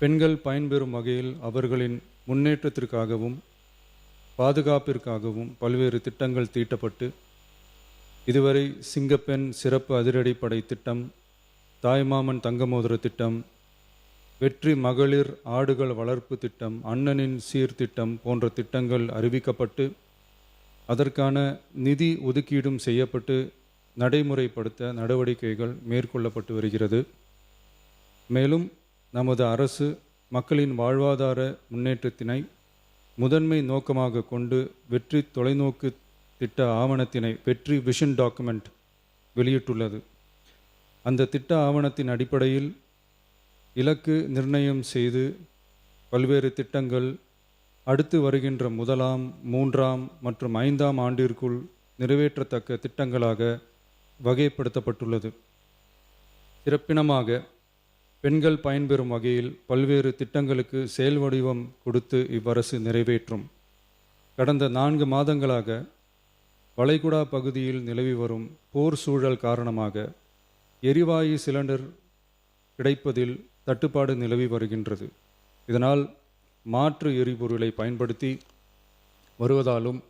பெண்கள் பயன்பெறும் வகையில் அவர்களின் முன்னேற்றத்திற்காகவும் பாதுகாப்பிற்காகவும் பல்வேறு திட்டங்கள் தீட்டப்பட்டு இதுவரை சிங்கப்பெண் சிறப்பு அதிரடிப்படை திட்டம், தாய்மாமன் தங்கமோதிர திட்டம், வெற்றி மகளிர் ஆடுகள் வளர்ப்பு திட்டம், அண்ணனின் சீர்திட்டம் போன்ற திட்டங்கள் அறிவிக்கப்பட்டு அதற்கான நிதி ஒதுக்கீடும் செய்யப்பட்டு நடைமுறைப்படுத்த நடவடிக்கைகள் மேற்கொள்ளப்பட்டு வருகிறது. மேலும் நமது அரசு மக்களின் வாழ்வாதார முன்னேற்றத்தினை முதன்மை நோக்கமாக கொண்டு வெற்றி தொலைநோக்கு திட்ட ஆவணத்தினை வெற்றி விஷன் டாக்குமெண்ட் வெளியிட்டுள்ளது. அந்த திட்ட ஆவணத்தின் அடிப்படையில் இலக்கு நிர்ணயம் செய்து பல்வேறு திட்டங்கள் அடுத்து வருகின்ற 1ஆம், 3ஆம் மற்றும் 5ஆம் ஆண்டிற்குள் நிறைவேற்றத்தக்க திட்டங்களாக வகைப்படுத்தப்பட்டுள்ளது. சிறப்பினமாக பெண்கள் பயன்பெறும் வகையில் பல்வேறு திட்டங்களுக்கு செயல் வடிவம் கொடுத்து இவ்வரசு நிறைவேற்றும். கடந்த 4 மாதங்களாக வளைகுடா பகுதியில் நிலவி வரும் போர் சூழல் காரணமாக எரிவாயு சிலிண்டர் கிடைப்பதில் தட்டுப்பாடு நிலவி வருகின்றது. இதனால் மாற்று எரிபொருளை பயன்படுத்தி வருவதாலும்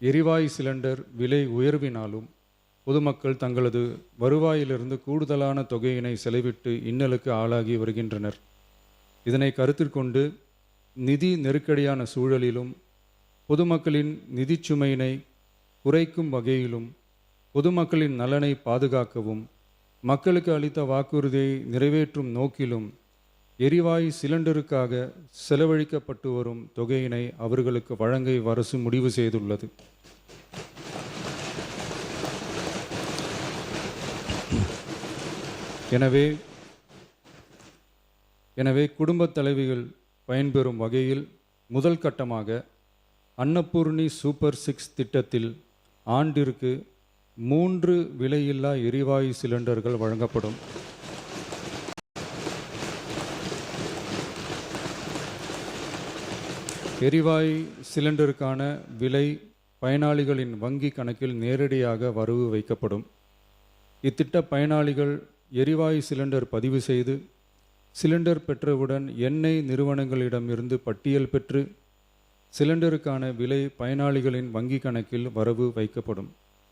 எரிவாயு சிலிண்டர் விலை உயர்வினாலும் பொதுமக்கள் தங்களது வருவாயிலிருந்து கூடுதலான தொகையினை செலவிட்டு இன்னலுக்கு ஆளாகி வருகின்றனர். இதனை கருத்திற்கொண்டு நிதி நெருக்கடியான சூழலிலும் பொதுமக்களின் நிதிச்சுமையினை குறைக்கும் வகையிலும் பொதுமக்களின் நலனை பாதுகாக்கவும் மக்களுக்கு அளித்த வாக்குறுதியை நிறைவேற்றும் நோக்கிலும் எரிவாயு சிலிண்டருக்காக செலவழிக்கப்பட்டு வரும் தொகையினை அவர்களுக்கு வழங்க அரசு முடிவு செய்துள்ளது. எனவே குடும்பத் தலைவிகள் பயன்பெறும் வகையில் முதல் கட்டமாக அன்னபூர்ணி சூப்பர் 6 திட்டத்தில் ஆண்டிற்கு 3 விலையில்லா எரிவாயு சிலிண்டர்கள் வழங்கப்படும். எரிவாயு சிலிண்டருக்கான விலை பயனாளிகளின் வங்கி கணக்கில் நேரடியாக வரவு வைக்கப்படும். இத்திட்ட பயனாளிகள் எரிவாயு சிலிண்டர் பதிவு செய்து சிலிண்டர் பெற்றவுடன் எண்ணெய் நிறுவனங்களிடமிருந்து பட்டியல் பெற்று சிலிண்டருக்கான விலை பயனாளிகளின் வங்கி கணக்கில் வரவு வைக்கப்படும்.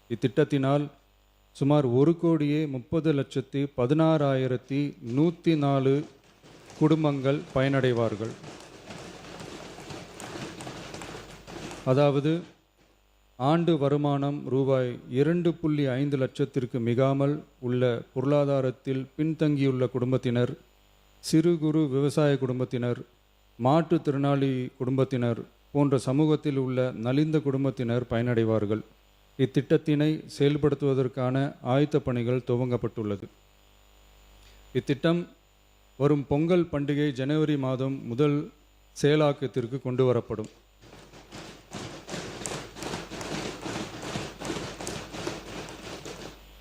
இத்திட்டத்தினால் சுமார் 1,30,16,104 குடும்பங்கள் பயனடைவார்கள். அதாவது ஆண்டு வருமானம் ரூபாய் 2.5 லட்சத்திற்கு மிகாமல் உள்ள பொருளாதாரத்தில் பின்தங்கியுள்ள குடும்பத்தினர், சிறு குறு விவசாய குடும்பத்தினர், மாற்றுத்திறனாளி குடும்பத்தினர் போன்ற சமூகத்தில் உள்ள நலிந்த குடும்பத்தினர் பயனடைவார்கள். இத்திட்டத்தினை செயல்படுத்துவதற்கான ஆயத்த பணிகள் துவங்கப்பட்டுள்ளது. இத்திட்டம் வரும் பொங்கல் பண்டிகை ஜனவரி மாதம் முதல் செயலாக்கத்திற்கு கொண்டு வரப்படும்.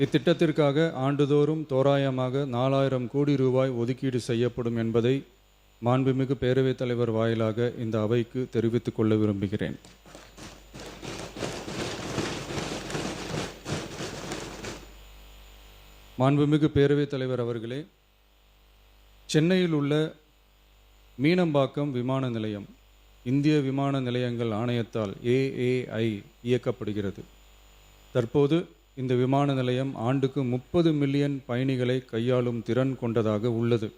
இத்திட்டத்திற்காக ஆண்டுதோறும் தோராயமாக 4000 கோடி ரூபாய் ஒதுக்கீடு செய்யப்படும் என்பதை மாண்புமிகு பேரவைத் தலைவர் வாயிலாக இந்த அவைக்கு தெரிவித்துக் கொள்ள விரும்புகிறேன். மாண்புமிகு பேரவைத் தலைவர் அவர்களே, சென்னையில் உள்ள மீனம்பாக்கம் விமான நிலையம் இந்திய விமான நிலையங்கள் ஆணையத்தால் AAI இயக்கப்படுகிறது. தற்போது இந்த விமான நிலையம் ஆண்டுக்கு 30 மில்லியன் பயணிகளை கையாளும் திறன் கொண்டதாக உள்ளது.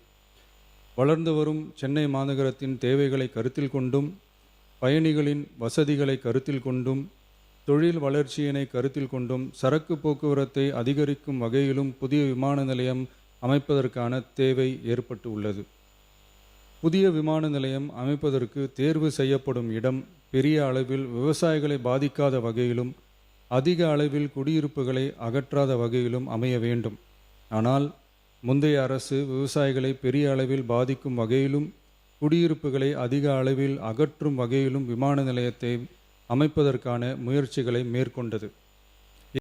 வளர்ந்து வரும் சென்னை மாநகரத்தின் தேவைகளை கருத்தில் கொண்டும் பயணிகளின் வசதிகளை கருத்தில் கொண்டும் தொழில் வளர்ச்சியினை கருத்தில் கொண்டும் சரக்கு போக்குவரத்தை அதிகரிக்கும் வகையிலும் புதிய விமான நிலையம் அமைப்பதற்கான தேவை ஏற்பட்டு உள்ளது. புதிய விமான நிலையம் அமைப்பதற்கு தேர்வு செய்யப்படும் இடம் பெரிய அளவில் விவசாயிகளை பாதிக்காத வகையிலும் அதிக அளவில் குடியிருப்புகளை அகற்றாத வகையிலும் அமைய வேண்டும். ஆனால் முந்தைய அரசு விவசாயிகளை பெரிய அளவில் பாதிக்கும் வகையிலும் குடியிருப்புகளை அதிக அளவில் அகற்றும் வகையிலும் விமான நிலையத்தை அமைப்பதற்கான முயற்சிகளை மேற்கொண்டது.